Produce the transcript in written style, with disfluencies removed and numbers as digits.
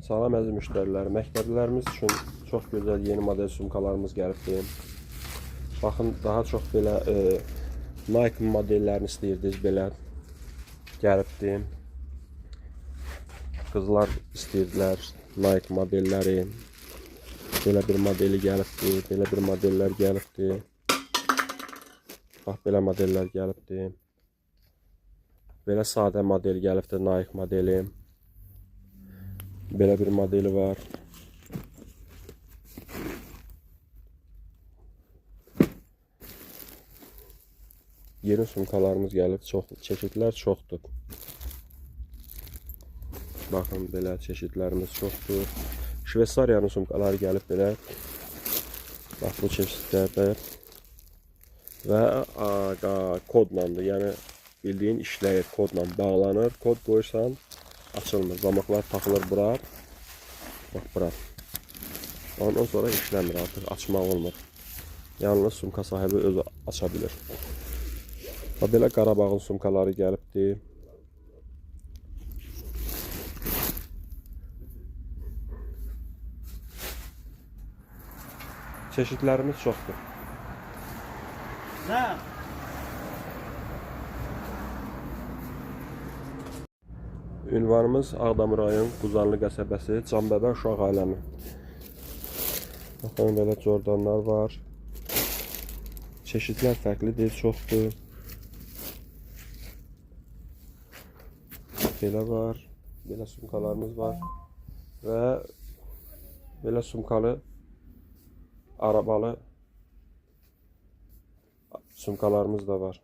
Salam əziz müştərilər, məktəblərimiz üçün çox gözəl yeni model sumkalarımız gəlibdir. Baxın, daha çox belə Nike modellərini istəyirdiniz, belə gəlibdir. Qızlar istəyirdilər Nike modelləri. Belə bir modeli gəlibdir, belə bir modellər gəlibdir. Bax, belə modellər gəlibdir. Belə sadə model gəlibdir, Nike modeli. Belə bir modeli var. Yeni sumkalarımız gəlib, çeşidlər çoxdur. Baxın, belə çeşidlərimiz çoxdur. Şveysariyanın sumkaları gəlib belə. Bax, bu çeşidlərdə. Və kodlandır, yəni bildiyin işləyir, kodla bağlanır. Kod qoyursan, açılmır. Zamaklar taxılır bura. Bax, bura. Ondan sonra işləmir artıq, açmaq olmur. Yalnız sumka sahibi özü aça bilir. Belə Qarabağın sumkaları gəlibdir. Çeşidlərimiz çoxdur. Ünvanımız Ağdam rayon Quzanlı qəsəbəsi, Canbəbə uşaq aləmi. Baxın, belə Jordanlar var. Çeşidlər fərqlidir, çoxdur. Belə var, belə sumkalarımız var və belə sumkalı arabalı sumkalarımız da var.